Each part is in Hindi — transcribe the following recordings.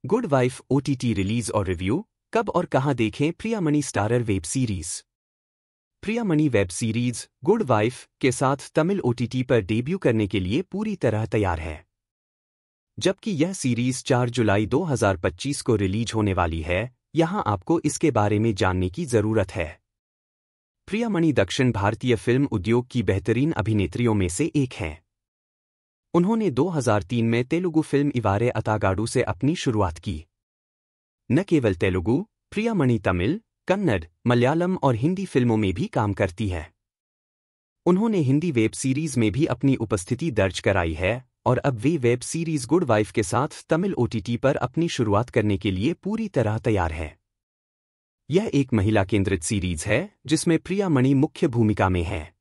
गुड वाइफ ओटीटी रिलीज और रिव्यू। कब और कहां देखें Priyamani starrer web series. Priyamani web series good wife के साथ तमिल ओटीटी पर डेब्यू करने के लिए पूरी तरह तैयार है, जबकि यह सीरीज 4 जुलाई 2025 को रिलीज होने वाली है। यहां आपको इसके बारे में जानने की जरूरत है। प्रियामणि दक्षिण भारतीय फिल्म उद्योग की बेहतरीन अभिनेत्रियों में से एक हैं। उन्होंने 2003 में तेलुगु फिल्म इवारे अतागाडू से अपनी शुरुआत की। न केवल तेलुगु, प्रियामणि तमिल, कन्नड़, मलयालम और हिंदी फिल्मों में भी काम करती है। उन्होंने हिंदी वेब सीरीज में भी अपनी उपस्थिति दर्ज कराई है और अब वे वेब सीरीज गुड वाइफ के साथ तमिल ओटीटी पर अपनी शुरुआत करने के लिए पूरी तरह तैयार है। यह एक महिला केंद्रित सीरीज है जिसमें प्रियामणि मुख्य भूमिका में है।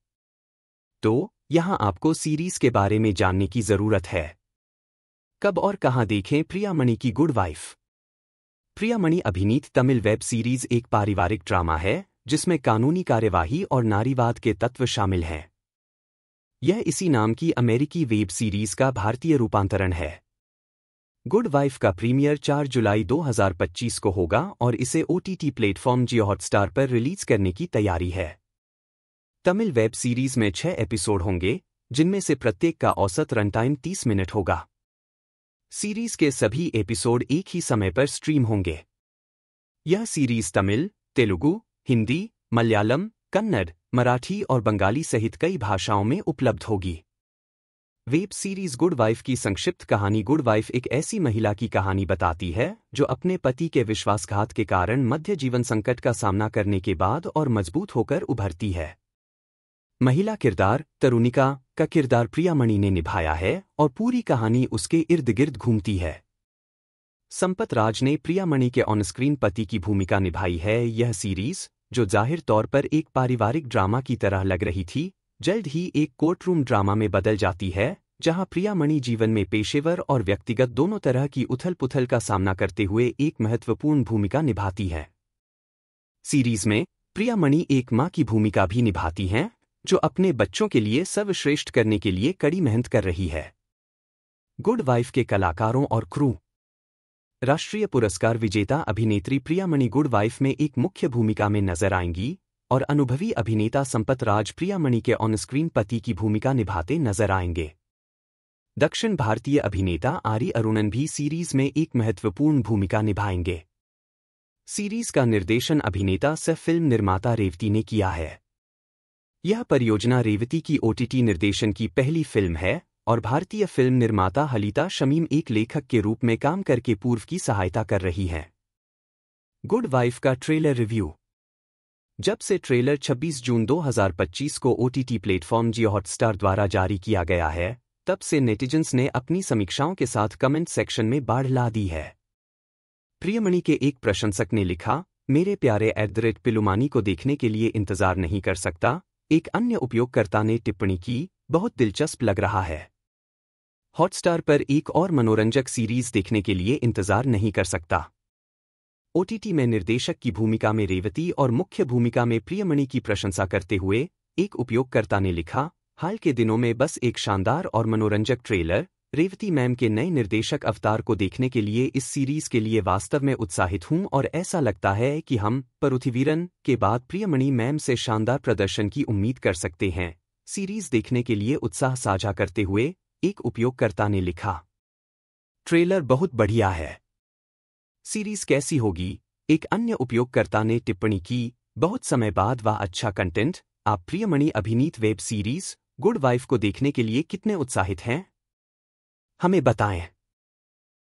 तो यहां आपको सीरीज के बारे में जानने की जरूरत है। कब और कहां देखें प्रियामणि की गुड वाइफ। प्रियामणि अभिनीत तमिल वेब सीरीज एक पारिवारिक ड्रामा है जिसमें कानूनी कार्यवाही और नारीवाद के तत्व शामिल हैं। यह इसी नाम की अमेरिकी वेब सीरीज का भारतीय रूपांतरण है। गुड वाइफ का प्रीमियर 4 जुलाई 2025 को होगा और इसे ओटीटी प्लेटफॉर्म जियो हॉटस्टार पर रिलीज करने की तैयारी है। तमिल वेब सीरीज में 6 एपिसोड होंगे, जिनमें से प्रत्येक का औसत रन टाइम 30 मिनट होगा। सीरीज के सभी एपिसोड एक ही समय पर स्ट्रीम होंगे। यह सीरीज तमिल, तेलुगु, हिंदी, मलयालम, कन्नड़, मराठी और बंगाली सहित कई भाषाओं में उपलब्ध होगी। वेब सीरीज गुड वाइफ की संक्षिप्त कहानी। गुड वाइफ एक ऐसी महिला की कहानी बताती है जो अपने पति के विश्वासघात के कारण मध्य जीवन संकट का सामना करने के बाद और मजबूत होकर उभरती है। महिला किरदार तरुणिका का किरदार प्रियामणि ने निभाया है और पूरी कहानी उसके इर्द गिर्द घूमती है। संपत राज ने प्रियामणि के ऑनस्क्रीन पति की भूमिका निभाई है। यह सीरीज, जो जाहिर तौर पर एक पारिवारिक ड्रामा की तरह लग रही थी, जल्द ही एक कोर्टरूम ड्रामा में बदल जाती है, जहां प्रियामणि जीवन में पेशेवर और व्यक्तिगत दोनों तरह की उथल-पुथल का सामना करते हुए एक महत्वपूर्ण भूमिका निभाती है। सीरीज में प्रियामणि एक मां की भूमिका भी निभाती हैं, जो अपने बच्चों के लिए सर्वश्रेष्ठ करने के लिए कड़ी मेहनत कर रही है। गुड वाइफ के कलाकारों और क्रू। राष्ट्रीय पुरस्कार विजेता अभिनेत्री प्रियामणि गुड वाइफ में एक मुख्य भूमिका में नजर आएंगी और अनुभवी अभिनेता संपत राज प्रियामणि के ऑनस्क्रीन पति की भूमिका निभाते नजर आएंगे। दक्षिण भारतीय अभिनेता आरी अरुणन भी सीरीज में एक महत्वपूर्ण भूमिका निभाएंगे। सीरीज का निर्देशन अभिनेता सह फिल्म निर्माता रेवती ने किया है। यह परियोजना रेवती की ओटीटी निर्देशन की पहली फिल्म है और भारतीय फिल्म निर्माता हलीता शमीम एक लेखक के रूप में काम करके पूर्व की सहायता कर रही हैं। गुड वाइफ का ट्रेलर रिव्यू। जब से ट्रेलर 26 जून 2025 को ओटीटी प्लेटफॉर्म जियो हॉटस्टार द्वारा जारी किया गया है, तब से नेटिजन्स ने अपनी समीक्षाओं के साथ कमेंट सेक्शन में बाढ़ ला दी है। प्रियमणि के एक प्रशंसक ने लिखा, मेरे प्यारे @पिलुमानी को देखने के लिए इंतजार नहीं कर सकता। एक अन्य उपयोगकर्ता ने टिप्पणी की, बहुत दिलचस्प लग रहा है। हॉटस्टार पर एक और मनोरंजक सीरीज देखने के लिए इंतजार नहीं कर सकता। ओटीटी में निर्देशक की भूमिका में रेवती और मुख्य भूमिका में प्रियमणि की प्रशंसा करते हुए एक उपयोगकर्ता ने लिखा, हाल के दिनों में बस एक शानदार और मनोरंजक ट्रेलर। रेवती मैम के नए निर्देशक अवतार को देखने के लिए इस सीरीज के लिए वास्तव में उत्साहित हूं और ऐसा लगता है कि हम परुथिवीरन के बाद प्रियमणि मैम से शानदार प्रदर्शन की उम्मीद कर सकते हैं। सीरीज देखने के लिए उत्साह साझा करते हुए एक उपयोगकर्ता ने लिखा, ट्रेलर बहुत बढ़िया है। सीरीज कैसी होगी? एक अन्य उपयोगकर्ता ने टिप्पणी की, बहुत समय बाद वह अच्छा कंटेंट। आप प्रियमणि अभिनीत वेब सीरीज गुड वाइफ को देखने के लिए कितने उत्साहित हैं? हमें बताएं।